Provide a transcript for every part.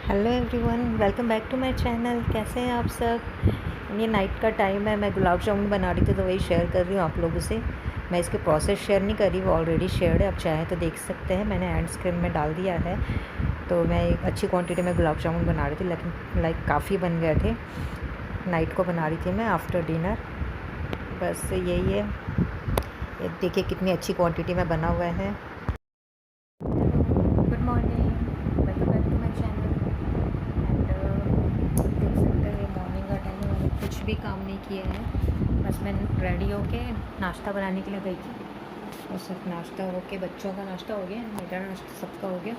Hello everyone, welcome back to my channel. कैसे हैं आप सब। ये नाइट का टाइम है। मैं गुलाब जामुन बना रही थी तो वही शेयर कर रही हूँ आप लोगों से। मैं इसके प्रोसेस शेयर नहीं कर रही, वो ऑलरेडी शेयर्ड है, आप चाहें तो देख सकते हैं। मैंने एंड स्क्रीन में डाल दिया है। तो मैं एक अच्छी क्वांटिटी में गुलाब जामुन बना रही थी, लेकिन काफ़ी बन गए थे। नाइट को बना रही थी मैं आफ्टर डिनर। बस यही है, ये देखिए कितनी अच्छी क्वान्टिटी में बना हुआ है। Good morning, welcome back to my channel. देख सकते हैं मॉर्निंग का टाइम है, मैंने कुछ भी काम नहीं किया है। बस मैं रेडी होके नाश्ता बनाने के लिए गई थी और सब नाश्ता होके बच्चों का नाश्ता हो गया, मेरा नाश्ता सबका हो गया।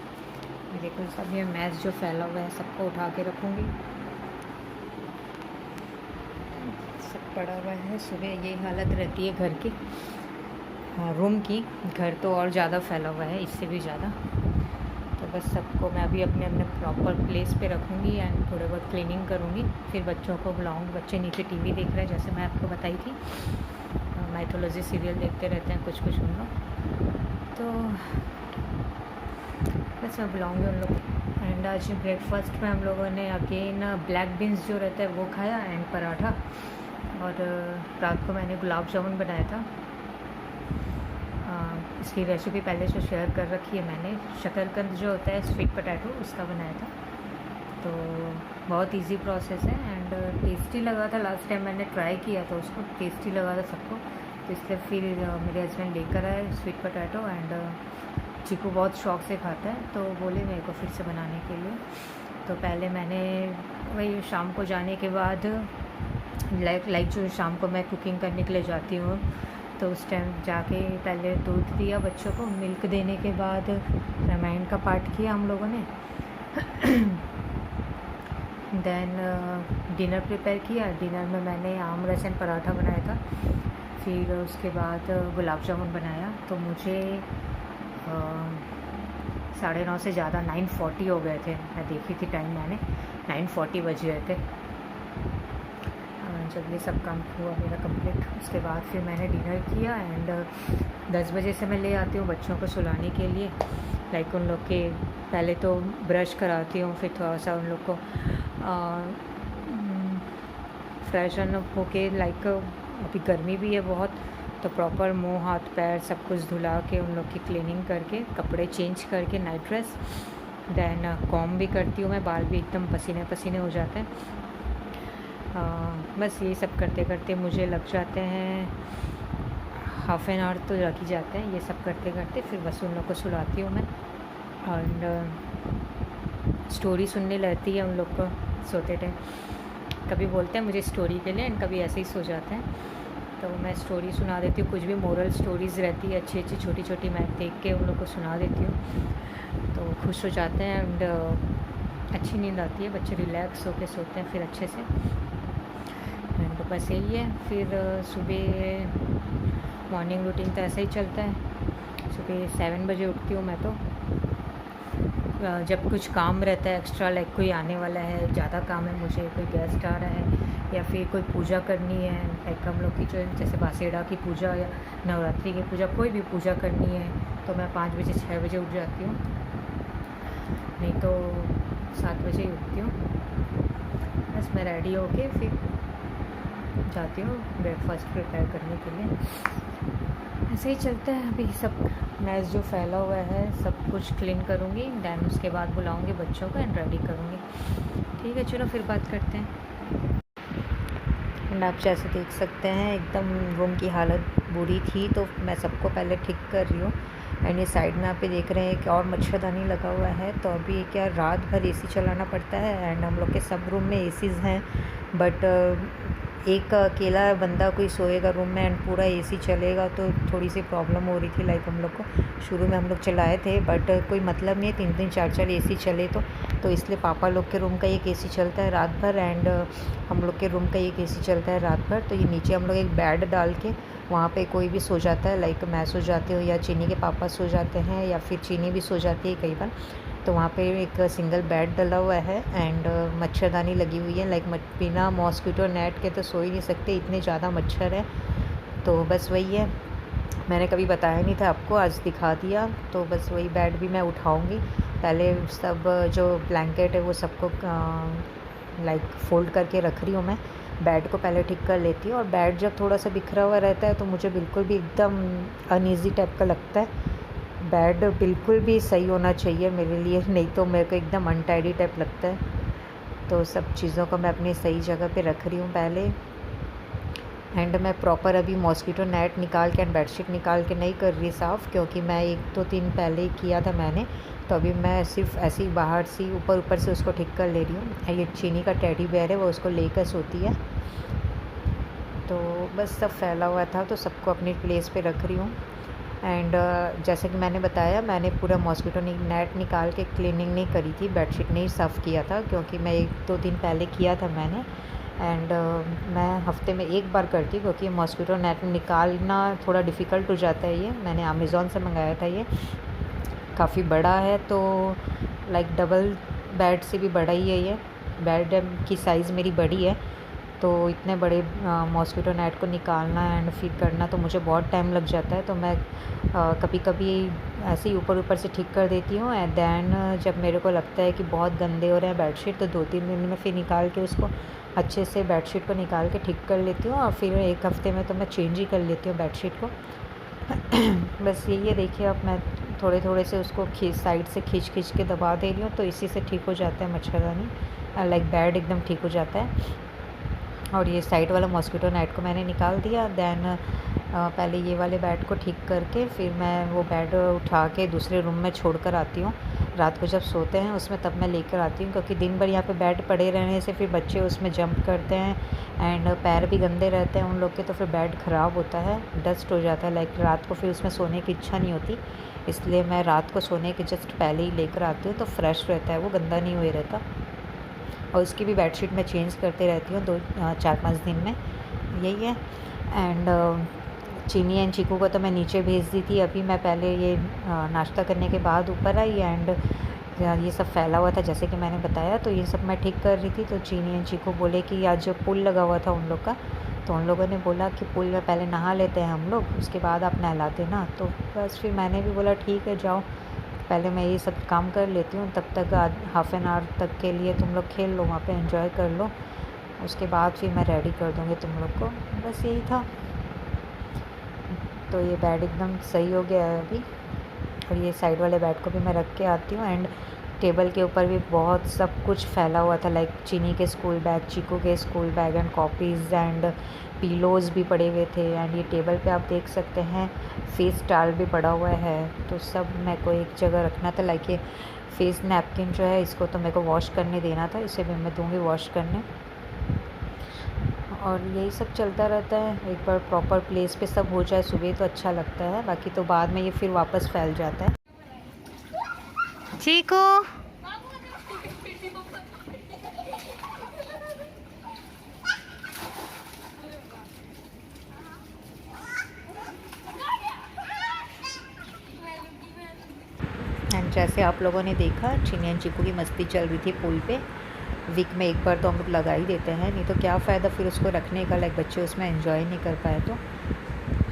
ये देखो सब ये मैस जो फैला हुआ है सबको उठा के रखूँगी। सब पड़ा हुआ है। सुबह यही हालत रहती है घर की, रूम की। घर तो और ज़्यादा फैला हुआ है, इससे भी ज़्यादा। तो बस सबको मैं अभी अपने अपने प्रॉपर प्लेस पे रखूँगी एंड थोड़े बहुत क्लीनिंग करूँगी। फिर बच्चों को बुलाऊँगी। बच्चे नीचे टीवी देख रहे हैं, जैसे मैं आपको बताई थी। माइथोलॉजी सीरियल देखते रहते हैं कुछ कुछ उन लोग। तो बस मैं बुलाऊँगी उन लोग। एंड आज ब्रेकफास्ट में हम लोगों ने अगेन ब्लैक बीन्स जो रहता है वो खाया एंड पराठा। और रात को मैंने गुलाब जामुन बनाया था। इसकी रेसिपी पहले से शेयर कर रखी है मैंने। शकरकंद जो होता है स्वीट पोटैटो, उसका बनाया था। तो बहुत इजी प्रोसेस है एंड टेस्टी लगा था। लास्ट टाइम मैंने ट्राई किया था उसको, टेस्टी लगा था सबको। तो इसलिए फिर मेरे हस्बैंड लेकर आए स्वीट पोटैटो एंड चीकू बहुत शौक से खाता है, तो बोले मेरे को फिर से बनाने के लिए। तो पहले मैंने वही शाम को जाने के बाद लाइक जो शाम को मैं कुकिंग करने के लिए जाती हूँ, तो उस टाइम जाके पहले दूध दिया बच्चों को। मिल्क देने के बाद रामायण का पाठ किया हम लोगों ने। देन डिनर प्रिपेयर किया। डिनर में मैंने आम रस एंड पराठा बनाया था। फिर उसके बाद गुलाब जामुन बनाया। तो मुझे 9:30 से ज़्यादा 9:40 हो गए थे। मैं देखी थी टाइम, मैंने 9:40 बज गए थे जब ये सब काम हुआ मेरा कंप्लीट। उसके बाद फिर मैंने डिनर किया एंड 10 बजे से मैं ले आती हूँ बच्चों को सुलाने के लिए। लाइक उन लोग के पहले तो ब्रश कराती हूँ, फिर थोड़ा सा उन लोग को फ्रेशन अप होके, लाइक अभी गर्मी भी है बहुत, तो प्रॉपर मुँह हाथ पैर सब कुछ धुला के उन लोग की क्लीनिंग करके कपड़े चेंज करके नाइट ड्रेस। देन कॉम भी करती हूँ मैं, बाल भी एकदम पसीने पसीने हो जाते हैं। बस ये सब करते करते मुझे लग जाते हैं हाफ़ एन आवर तो लग ही जाते हैं ये सब करते करते। फिर बस उन लोग को सुलाती हूँ मैं और स्टोरी सुनने लगती है उन लोग को सोते टाइम। कभी बोलते हैं मुझे स्टोरी के लिए एंड कभी ऐसे ही सो जाते हैं, तो मैं स्टोरी सुना देती हूँ। कुछ भी मोरल स्टोरीज़ रहती है अच्छी अच्छी छोटी छोटी, मैं देख के उन लोग को सुना देती हूँ, तो खुश हो जाते हैं एंड अच्छी नींद आती है। बच्चे रिलैक्स होकर सोते हैं फिर अच्छे से। तो बस यही है। फिर सुबह मॉर्निंग रूटीन तो ऐसा ही चलता है। सुबह 7 बजे उठती हूँ मैं तो। जब कुछ काम रहता है एक्स्ट्रा, लाइक कोई आने वाला है, ज़्यादा काम है मुझे, कोई गेस्ट आ रहा है या फिर कोई पूजा करनी है, लाइक हम लोग की जो जैसे बासेड़ा की पूजा या नवरात्रि की पूजा, कोई भी पूजा करनी है, तो मैं 5 बजे 6 बजे उठ जाती हूँ, नहीं तो 7 बजे ही उठती हूँ। बस मैं रेडी होके फिर जाती हूँ ब्रेकफास्ट प्रिपेयर करने के लिए। ऐसे ही चलता है। अभी सब मैस जो फैला हुआ है सब कुछ क्लीन करूँगी, दैन उसके बाद बुलाऊँगी बच्चों को एंड रेडी करूँगी। ठीक है, चलो फिर बात करते हैं। एंड आप जैसे देख सकते हैं एकदम रूम की हालत बुरी थी, तो मैं सबको पहले ठीक कर रही हूँ। एंड ये साइड में आप देख रहे हैं कि और मच्छरदानी लगा हुआ है, तो अभी क्या रात भर एसी चलाना पड़ता है। एंड हम लोग के सब रूम में एसीज़ हैं, बट एक अकेला बंदा कोई सोएगा रूम में एंड पूरा एसी चलेगा तो थोड़ी सी प्रॉब्लम हो रही थी। लाइक हम लोग को शुरू में हम लोग चलाए थे, बट कोई मतलब नहीं है 3-3 4-4 एसी चले तो इसलिए पापा लोग के रूम का एक एसी चलता है रात भर एंड हम लोग के रूम का एक एसी चलता है रात भर। तो ये नीचे हम लोग एक बेड डाल के वहाँ पे कोई भी सो जाता है, लाइक मैं सो जाती हूँ या चीनी के पापा सो जाते हैं या फिर चीनी भी सो जाती है कई बार। तो वहाँ पे एक सिंगल बेड डला हुआ है एंड मच्छरदानी लगी हुई है। लाइक बिना मॉस्किटो नेट के तो सो ही नहीं सकते, इतने ज़्यादा मच्छर है। तो बस वही है, मैंने कभी बताया नहीं था आपको, आज दिखा दिया। तो बस वही बेड भी मैं उठाऊंगी पहले सब जो ब्लैंकेट है वो सबको लाइक फ़ोल्ड करके रख रही हूँ मैं। बेड को पहले ठीक कर लेती हूँ, और बेड जब थोड़ा सा बिखरा हुआ रहता है तो मुझे बिल्कुल भी एकदम अनईज़ी टाइप का लगता है। बेड बिल्कुल भी सही होना चाहिए मेरे लिए, नहीं तो मेरे को एकदम अनटाइडी टाइप लगता है। तो सब चीज़ों को मैं अपनी सही जगह पे रख रही हूँ पहले। एंड मैं प्रॉपर अभी मॉस्किटो नेट निकाल के एंड बेडशीट निकाल के नहीं कर रही साफ़, क्योंकि मैं 1-2 दिन पहले ही किया था मैंने। तो अभी मैं सिर्फ ऐसे ही बाहर से ऊपर से उसको ठीक कर ले रही हूँ। ये चीनी का टेडी बेयर है, वो उसको लेकर सोती है। तो बस सब फैला हुआ था तो सबको अपनी प्लेस पे रख रही हूँ। एंड जैसे कि मैंने बताया, मैंने पूरा मॉस्किटो नेट निकाल के क्लीनिंग नहीं करी थी, बेडशीट नहीं साफ़ किया था, क्योंकि मैं 1-2 दिन पहले किया था मैंने। एंड मैं हफ्ते में एक बार करती हूँ, क्योंकि मॉस्किटो नेट निकालना थोड़ा डिफ़िकल्ट हो जाता है। ये मैंने अमेज़ॉन से मंगाया था, ये काफ़ी बड़ा है, तो लाइक डबल बेड से भी बड़ा ही है ये। बेड की साइज़ मेरी बड़ी है, तो इतने बड़े मॉस्किटो नेट को निकालना एंड फिर करना तो मुझे बहुत टाइम लग जाता है। तो मैं कभी कभी ऐसे ही ऊपर से ठीक कर देती हूँ। एंड दैन जब मेरे को लगता है कि बहुत गंदे हो रहे हैं बेडशीट, तो 2-3 दिन में फिर निकाल के उसको अच्छे से बेडशीट को निकाल के ठीक कर लेती हूँ, और फिर एक हफ़्ते में तो मैं चेंज ही कर लेती हूँ बेडशीट को। बस यही है। देखिए, अब मैं थोड़े से उसको साइड से खींच के दबा दे रही हूँ, तो इसी से ठीक हो जाता है मच्छरदानी, लाइक बेड एकदम ठीक हो जाता है। और ये साइड वाला मॉस्किटो नेट को मैंने निकाल दिया। दैन पहले ये वाले बेड को ठीक करके फिर मैं वो बेड उठा के दूसरे रूम में छोड़ कर आती हूँ। रात को जब सोते हैं उसमें तब मैं लेकर आती हूँ, क्योंकि दिन भर यहाँ पे बेड पड़े रहने से फिर बच्चे उसमें जंप करते हैं एंड पैर भी गंदे रहते हैं उन लोग के, तो फिर बेड ख़राब होता है, डस्ट हो जाता है। लाइक रात को फिर उसमें सोने की इच्छा नहीं होती, इसलिए मैं रात को सोने के जस्ट पहले ही लेकर आती हूँ, तो फ्रेश रहता है, वो गंदा नहीं हुए रहता। और उसकी भी बेडशीट मैं चेंज करते रहती हूँ 4-5 दिन में, यही है। एंड चीनी एंड चीकू को तो मैं नीचे भेज दी थी। अभी मैं पहले ये नाश्ता करने के बाद ऊपर आई, एंड ये सब फैला हुआ था जैसे कि मैंने बताया, तो ये सब मैं ठीक कर रही थी। तो चीनी एंड चीकू बोले कि आज जो पुल लगा हुआ था उन लोग का, तो उन लोगों ने बोला कि पुल में पहले नहा लेते हैं हम लोग, उसके बाद आप नहला देना। तो बस फिर मैंने भी बोला ठीक है जाओ, पहले मैं ये सब काम कर लेती हूँ, तब तक हाफ़ एन आवर तक के लिए तुम लोग खेल लो, वहाँ पे एंजॉय कर लो, उसके बाद फिर मैं रेडी कर दूँगी तुम लोग को। बस यही था। तो ये बेड एकदम सही हो गया है अभी, और ये साइड वाले बेड को भी मैं रख के आती हूँ। एंड टेबल के ऊपर भी बहुत सब कुछ फैला हुआ था, लाइक चीनी के स्कूल बैग, चीकू के school bag and copies and pillows भी पड़े हुए थे। एंड ये टेबल पे आप देख सकते हैं फेस टाल भी पड़ा हुआ है, तो सब मेरे को एक जगह रखना था। लाइक ये फेस नैपकिन जो है, इसको तो मेरे को वॉश करने देना था, इसे भी मैं दूँगी वॉश करने। और यही सब चलता रहता है, एक बार प्रॉपर प्लेस पे सब हो जाए सुबह तो अच्छा लगता है, बाकी तो बाद में ये फिर वापस फैल जाता है। चीकू, एंड जैसे आप लोगों ने देखा, चीनी एंड चीकू की मस्ती चल रही थी पुल पे। वीक में एक बार तो हम लोग लगा ही देते हैं, नहीं तो क्या फ़ायदा फिर उसको रखने का, लाइक बच्चे उसमें एंजॉय नहीं कर पाए तो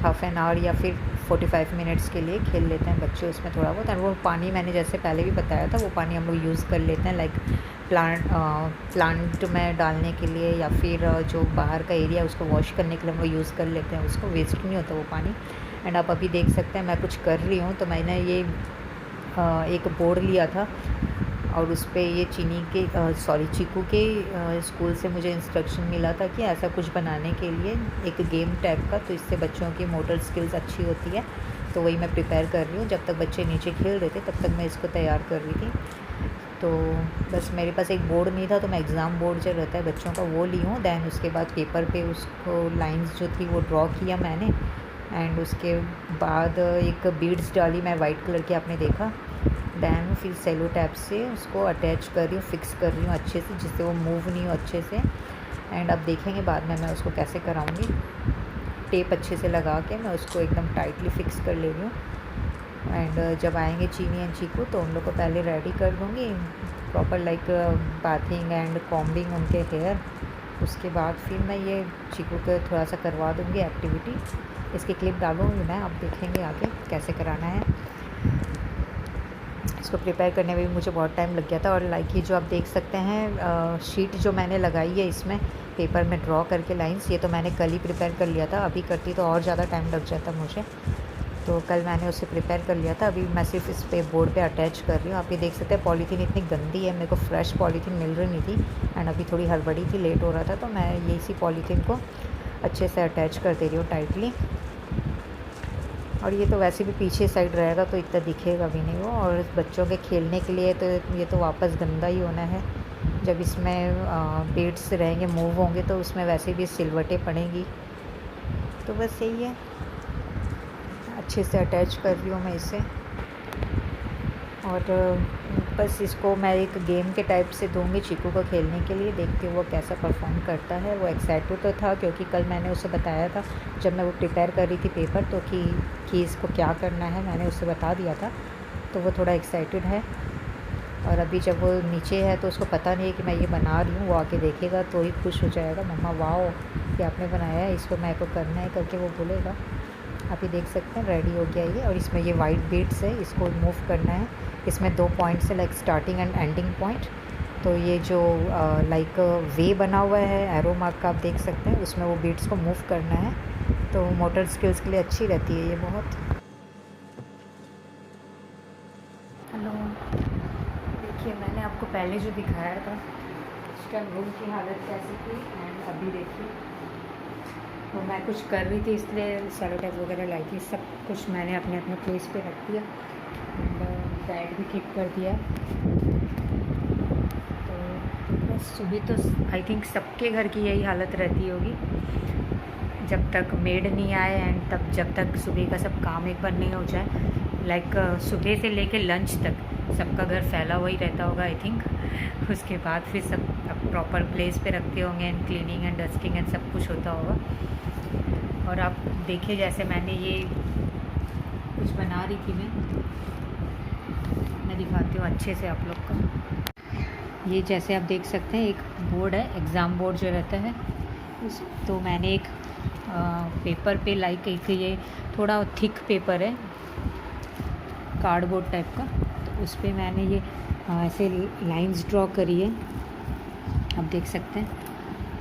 हाफ़ एन आवर या फिर 45 मिनट्स के लिए खेल लेते हैं बच्चे उसमें थोड़ा बहुत। और वो पानी मैंने जैसे पहले भी बताया था, वो पानी हम लोग यूज़ कर लेते हैं, लाइक प्लांट में डालने के लिए, या फिर जो बाहर का एरिया है उसको वॉश करने के लिए हम लोग यूज़ कर लेते हैं, उसको वेस्ट नहीं होता वो पानी। एंड आप अभी देख सकते हैं मैं कुछ कर रही हूँ, तो मैंने ये एक बोर्ड लिया था, और उस पर ये चीकू के स्कूल से मुझे इंस्ट्रक्शन मिला था कि ऐसा कुछ बनाने के लिए, एक गेम टाइप का, तो इससे बच्चों की मोटर स्किल्स अच्छी होती है। तो वही मैं प्रिपेयर कर रही हूँ, जब तक बच्चे नीचे खेल रहे थे तब तक मैं इसको तैयार कर रही थी। तो बस मेरे पास एक बोर्ड नहीं था, तो मैं एग्ज़ाम बोर्ड जो रहता है बच्चों का वो ली हूँ। दैन उसके बाद पेपर पे उसको लाइंस जो थी वो ड्रॉ किया मैंने, एंड उसके बाद एक बीड्स डाली मैं वाइट कलर की, आपने देखा। दैन फिर सेलो टैप से उसको अटैच कर रही हूँ, फिक्स कर रही हूँ अच्छे से, जिससे वो मूव नहीं हो अच्छे से। एंड अब देखेंगे बाद में मैं उसको कैसे कराऊँगी। टेप अच्छे से लगा के मैं उसको एकदम टाइटली फिक्स कर ले रही हूँ। एंड जब आएंगे चीनी एंड चीकू, तो उन लोग को पहले रेडी कर दूँगी proper, like bathing and combing उनके हेयर। उसके बाद फिर मैं ये चीकू को थोड़ा सा करवा दूँगी एक्टिविटी, इसकी क्लिप डालूँगी मैं, आप देखेंगे आगे कैसे कराना है। इसको प्रिपेयर करने में भी मुझे बहुत टाइम लग गया था। और लाइक ये जो आप देख सकते हैं शीट जो मैंने लगाई है इसमें पेपर में ड्रॉ करके लाइंस, ये तो मैंने कल ही प्रिपेयर कर लिया था। अभी करती तो और ज़्यादा टाइम लग जाता मुझे, तो कल मैंने उसे प्रिपेयर कर लिया था। अभी मैं सिर्फ इस पे बोर्ड पे अटैच कर रही हूँ। आप ये देख सकते हैं पॉलीथीन इतनी गंदी है, मेरे को फ्रेश पॉलीथीन मिल रही नहीं थी एंड अभी थोड़ी हड़बड़ी थी, लेट हो रहा था, तो मैं ये इसी पॉलीथीन को अच्छे से अटैच कर दे रही हूँ टाइटली। और ये तो वैसे भी पीछे साइड रहेगा तो इतना दिखेगा भी नहीं वो। और बच्चों के खेलने के लिए तो ये तो वापस गंदा ही होना है। जब इसमें बेड्स रहेंगे, मूव होंगे, तो उसमें वैसे भी सिलवटें पड़ेंगी। तो बस यही है, अच्छे से अटैच कर रही हूँ मैं इसे। और बस इसको मैं एक गेम के टाइप से दूँगी चीकू को खेलने के लिए, देखती हूँ वो कैसा परफॉर्म करता है। वो एक्साइटेड तो था क्योंकि कल मैंने उसे बताया था जब मैं वो प्रिपेयर कर रही थी पेपर, तो कि इसको क्या करना है मैंने उसे बता दिया था, तो वो थोड़ा एक्साइटेड है। और अभी जब वो नीचे है तो उसको पता नहीं है कि मैं ये बना रही हूँ, वो आके देखेगा तो ही खुश हो जाएगा, मम्मा वाओ ये आपने बनाया है, इसको मेरे को करना है करके वो बोलेगा। आप ये देख सकते हैं रेडी हो गया ये। और इसमें ये वाइट बीड्स है, इसको मूव करना है। इसमें 2 पॉइंट्स है, like starting and ending point. तो ये जो लाइक वे बना हुआ है एरो मार्क का, आप देख सकते हैं, उसमें वो बीड्स को मूव करना है। तो मोटर स्किल्स के लिए अच्छी रहती है ये बहुत। हेलो, देखिए मैंने आपको पहले जो दिखाया था उसका रूम की हालत कैसी थी एंड अभी देखिए। तो मैं कुछ कर रही थी इसलिए सेलो टेप वगैरह लाई थी, सब कुछ मैंने अपने अपने प्लेस पे रख दिया एंड बेड भी ठीक कर दिया। तो बस सुबह तो आई थिंक सबके घर की यही हालत रहती होगी, जब तक मेड नहीं आए एंड तब जब तक सुबह का सब काम एक बार नहीं हो जाए। लाइक सुबह से लेके लंच तक सबका घर फैला हुआ ही रहता होगा आई थिंक। उसके बाद फिर सब प्रॉपर प्लेस पे रखते होंगे and cleaning and dusting and सब कुछ होता होगा। और आप देखिए जैसे मैंने ये कुछ बना रही थी, मैं दिखाती हूँ अच्छे से आप लोग को। ये जैसे आप देख सकते हैं एक बोर्ड है, एग्ज़ाम बोर्ड जो रहता है तो मैंने एक पेपर पे लाइक एक ये थोड़ा थिक पेपर है कार्डबोर्ड टाइप का, तो उस पर मैंने ये ऐसे लाइंस ड्रॉ करी है, आप देख सकते हैं।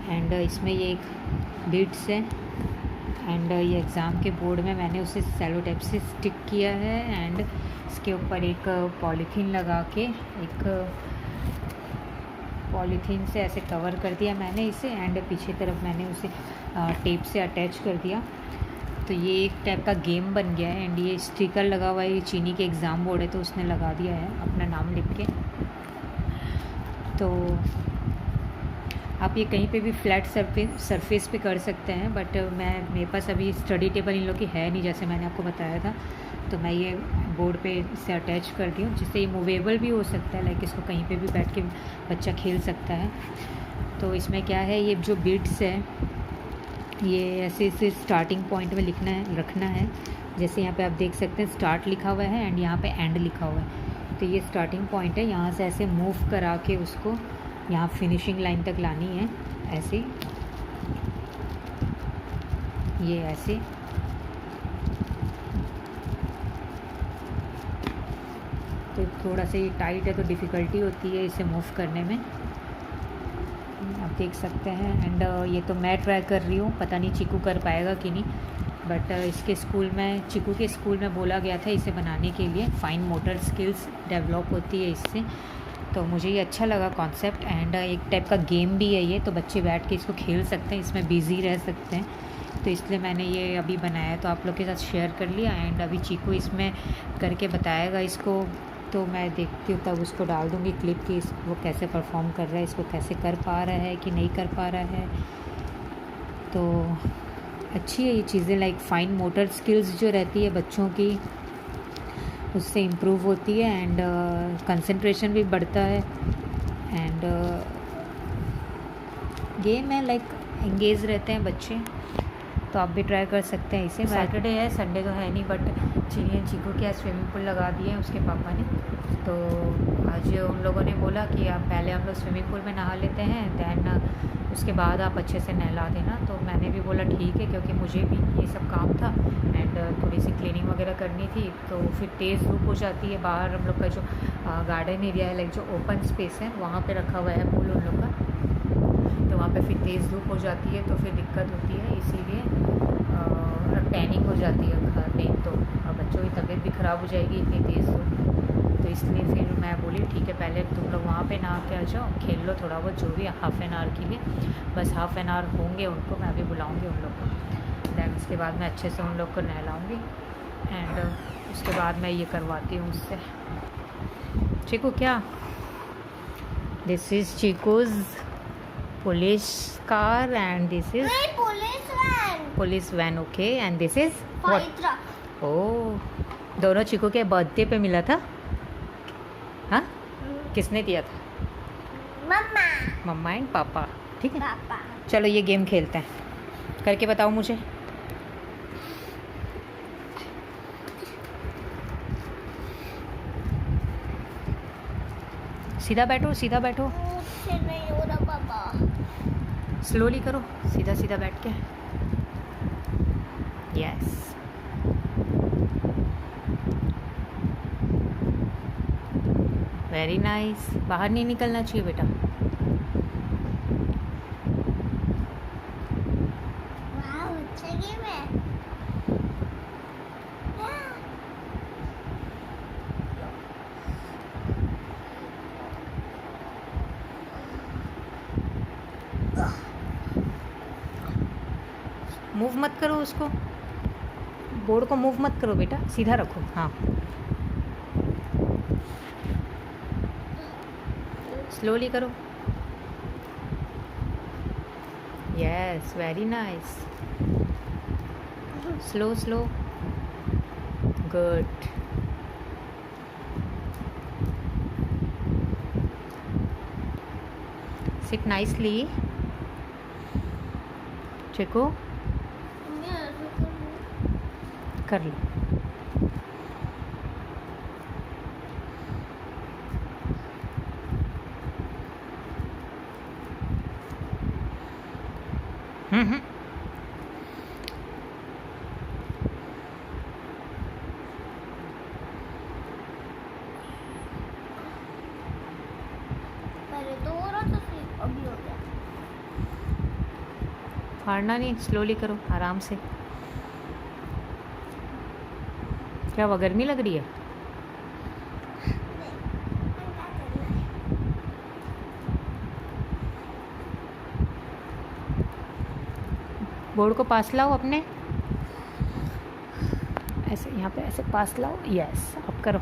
एंड इसमें ये एक बीड्स है एंड ये एग्ज़ाम के बोर्ड में मैंने उसे सेलो टेप से स्टिक किया है एंड इसके ऊपर एक पॉलीथीन लगा के, एक पॉलीथीन से ऐसे कवर कर दिया मैंने इसे एंड पीछे तरफ मैंने उसे टेप से अटैच कर दिया। तो ये एक टाइप का गेम बन गया है एंड ये स्टिकर लगा हुआ है, ये चीनी के एग्ज़ाम बोर्ड है तो उसने लगा दिया है अपना नाम लिख के। तो आप ये कहीं पे भी फ्लैट सरफेस पे कर सकते हैं, बट मेरे पास अभी स्टडी टेबल इन लोग की है नहीं जैसे मैंने आपको बताया था, तो मैं ये बोर्ड पे इसे अटैच कर दी हूँ जिससे ये मूवेबल भी हो सकता है, लाइक इसको कहीं पे भी बैठ के बच्चा खेल सकता है। तो इसमें क्या है, ये जो बीट्स है ये ऐसे इसे स्टार्टिंग पॉइंट में रखना है। जैसे यहाँ पे आप देख सकते हैं स्टार्ट लिखा हुआ है एंड यहाँ पे एंड लिखा हुआ है, तो ये स्टार्टिंग पॉइंट है। यहाँ से ऐसे मूव करा के उसको यहाँ फिनिशिंग लाइन तक लानी है, ऐसे ये ऐसे। तो थोड़ा सा ये टाइट है तो डिफ़िकल्टी होती है इसे मूव करने में, आप देख सकते हैं। एंड ये तो मैं ट्राई कर रही हूँ, पता नहीं चीकू कर पाएगा कि नहीं, बट इसके स्कूल में, चीकू के स्कूल में बोला गया था इसे बनाने के लिए, फाइन मोटर स्किल्स डेवलप होती है इससे। तो मुझे ये अच्छा लगा कॉन्सेप्ट एंड एक टाइप का गेम भी है ये, तो बच्चे बैठ के इसको खेल सकते हैं, इसमें बिज़ी रह सकते हैं, तो इसलिए मैंने ये अभी बनाया तो आप लोग के साथ शेयर कर लिया। एंड अभी चीकू इसमें करके बताएगा इसको, तो मैं देखती हूँ तब उसको डाल दूँगी क्लिप कि वो कैसे परफॉर्म कर रहा है, इसको कैसे कर पा रहा है कि नहीं कर पा रहा है। तो अच्छी है ये चीज़ें, लाइक फाइन मोटर स्किल्स जो रहती है बच्चों की उससे इम्प्रूव होती है एंड कंसंट्रेशन भी बढ़ता है एंड गेम है, लाइक एंगेज रहते हैं बच्चे। तो आप भी ट्राई कर सकते हैं इसे। सैटरडे है, संडे तो है नहीं, बट चीकू के स्विमिंग पूल लगा दिए हैं उसके पापा ने। तो आज उन लोगों ने बोला कि आप पहले हम लोग स्विमिंग पूल में नहा लेते हैं, दैन उसके बाद आप अच्छे से नहला देना। तो मैंने भी बोला ठीक है, क्योंकि मुझे भी ये सब काम था एंड थोड़ी सी क्लीनिंग वगैरह करनी थी। तो फिर तेज़ धूप हो जाती है। बाहर हम लोग का जो गार्डन एरिया है, लाइक जो ओपन स्पेस है, वहाँ पे रखा हुआ है पूल उन लोग का। तो वहाँ पे फिर तेज़ धूप हो जाती है, तो फिर दिक्कत होती है, इसीलिए टैनिंग हो जाती है नहीं तो, और बच्चों की तबीयत भी ख़राब हो जाएगी इतनी तेज़ धूप। तो इसलिए फिर मैं बोली ठीक है, पहले तुम लोग वहाँ पे नहा के आ जाओ, खेल लो थोड़ा बहुत जो भी, हाफ़ एन आवर के लिए, बस हाफ़ एन आवर होंगे उनको, मैं भी बुलाऊँगी उन लोग को। दैन उसके बाद मैं अच्छे से उन लोग को नहलाऊँगी एंड उसके बाद मैं ये करवाती हूँ उससे। चीकू क्या, this is Cheeku's police car and this is police van. Okay, and this is what? Oh, दोनों चीकू के बर्थडे पे मिला था। हाँ, किसने दिया था? मम्मा। मम्मा एंड पापा। ठीक है, पापा। चलो ये गेम खेलते हैं, करके बताओ मुझे। सीधा बैठो, सीधा बैठो, नहीं हो रहा पापा। स्लोली करो, सीधा सीधा बैठ के। Yes, very nice. बाहर नहीं निकलना चाहिए बेटा। वाह, अच्छा गेम है। मूव मत करो उसको, बोर्ड को मूव मत करो बेटा, सीधा रखो। हाँ, स्लोली करो। Yes, very nice. Slow slow, good. Sit nicely. चेको कर लो। हम्म। पहले तो हो रहा था, फिर अभी हो गया। फाड़ना नहीं, स्लोली करो, आराम से। क्या वो गर्मी लग रही है? बोर्ड को पास लाओ अपने, ऐसे यहाँ पे ऐसे पास लाओ। यस, अब करो।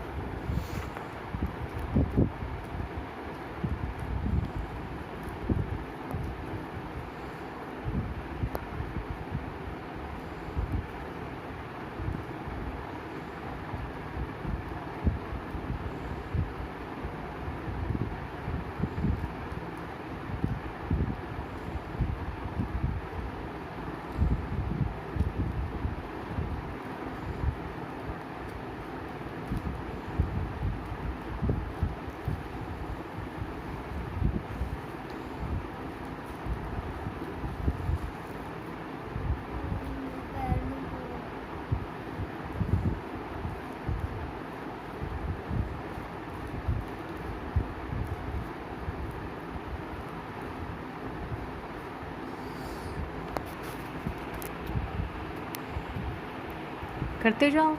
करते जाओ।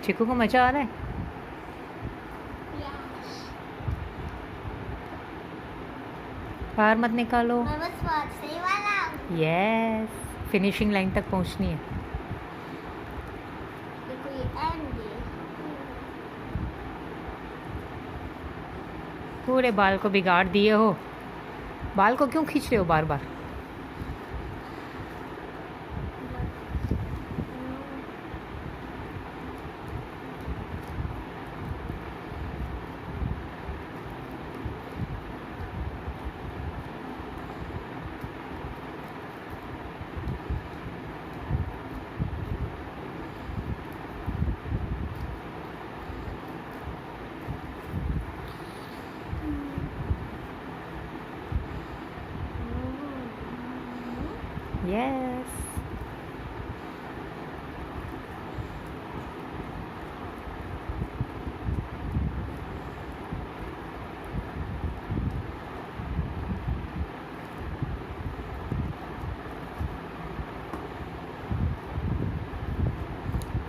चिकू को मज़ा आ रहा है। बाहर मत निकालो। मैं बस बात सही वाला हूँ। यस, फिनिशिंग लाइन तक पहुंचनी है। देखो ये एंड है। पूरे बाल को बिगाड़ दिए हो। बाल को क्यों खींच रहे हो बार बार?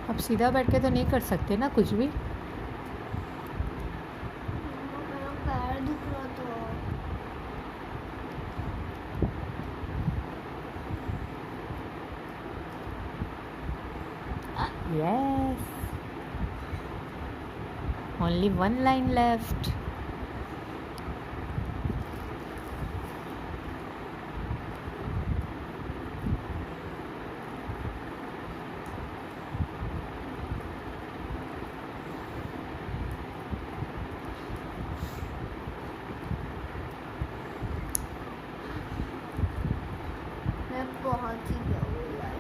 अब सीधा बैठ के तो नहीं कर सकते ना कुछ भी। मेरा पैर दुख रहा था। Yes. Only one line left. मैं पहुंच ही गया हूँ यार।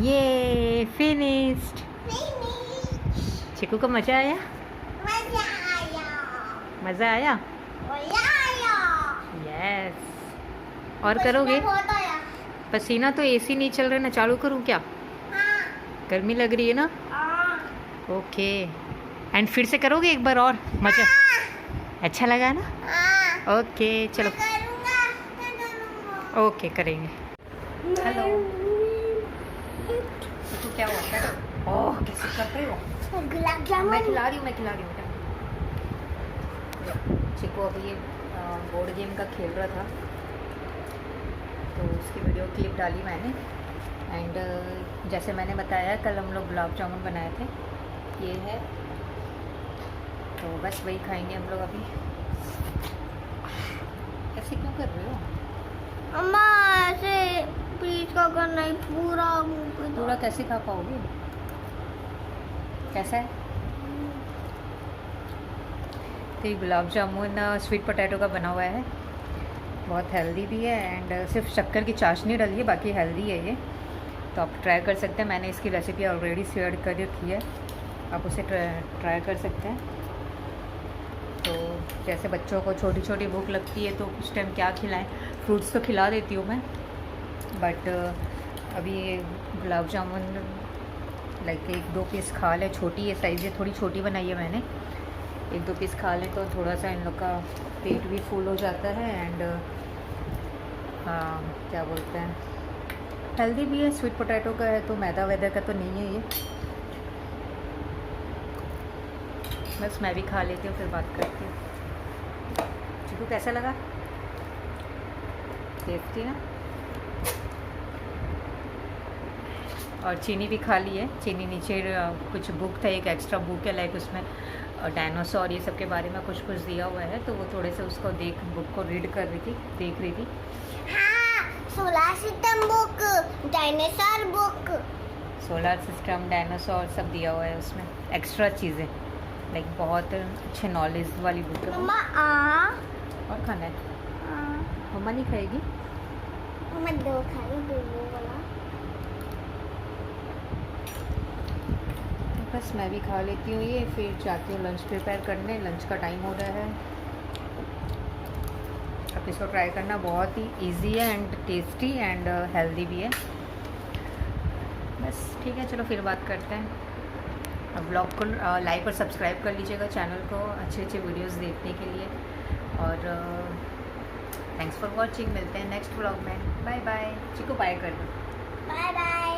ये फिनिश्ड। चिकू को मज़ा आया? मज़ा आया? यस। और करोगे? पसीना तो एसी नहीं चल रहा ना, चालू करूँ क्या? गर्मी लग रही है ना? ओके। एंड फिर से करोगे एक बार और? मज़ा अच्छा लगा ना? ओके चलो। ओके करेंगे। हेलो। तो क्या हुआ है? ओह कैसे कर रही हो? गुलाब जामुन। मैं खिला रही हूँ बेटा। चिको अभी ये बोर्ड गेम का खेल रहा था, तो उसकी वीडियो क्लिप डाली मैंने। एंड जैसे मैंने बताया कल हम लोग गुलाब जामुन बनाए थे, ये है, तो बस वही खाएंगे हम लोग अभी। ऐसे क्यों कर रहे हो? अम्मा ऐसे प्लीज का करना ही पूरा मुंह पे दो। पूरा कैसे खा पाओगे? कैसा है? तो ये गुलाब जामुन स्वीट पोटैटो का बना हुआ है, बहुत हेल्दी भी है। एंड सिर्फ शक्कर की चाशनी डाली है, बाकी हेल्दी है ये, तो आप ट्राई कर सकते हैं। मैंने इसकी रेसिपी ऑलरेडी शेयर कर रखी है, आप उसे ट्राई कर सकते हैं। तो जैसे बच्चों को छोटी छोटी भूख लगती है तो उस टाइम क्या खिलाएं? फ्रूट्स तो खिला देती हूँ मैं, बट अभी गुलाब जामुन लाइक 1-2 पीस खा ले, छोटी है साइज़ है, थोड़ी छोटी बनाई है मैंने। 1-2 पीस खा ले तो थोड़ा सा इन लोग का पेट भी फुल हो जाता है। एंड क्या बोलते हैं, हेल्दी भी है, स्वीट पोटैटो का है तो मैदा वैदा का तो नहीं है ये। बस मैं भी खा लेती हूँ, फिर बात करती हूँ। चिकू कैसा लगा? टेस्टी ना? और चीनी भी खा ली है। चीनी नीचे कुछ बुक था, एक एक्स्ट्रा बुक है लाइक, उसमें डायनासोर ये सब के बारे में कुछ दिया हुआ है, तो वो थोड़े से उसको बुक को रीड कर रही थी, देख रही थी। हाँ, solar system book, dinosaur book. Solar system, dinosaur सब दिया हुआ है उसमें, एक्स्ट्रा चीज़ें लाइक बहुत अच्छे नॉलेज वाली बुक है। मम्मा और खाना है? मम्मा नहीं खाएगी? मम्मा 2 खाई, 2 वाला। बस मैं भी खा लेती हूँ ये, फिर जाती हूँ लंच प्रिपेयर करने। लंच का टाइम हो रहा है। अब इसको ट्राई करना, बहुत ही इजी है एंड टेस्टी एंड हेल्दी भी है। बस ठीक है, चलो फिर बात करते हैं। अब ब्लॉग को लाइक और सब्सक्राइब कर लीजिएगा चैनल को अच्छे अच्छे वीडियोस देखने के लिए। और थैंक्स फॉर वॉचिंग। मिलते हैं नेक्स्ट ब्लॉग में। Bye bye. चिकू बाय कर दो। Bye bye.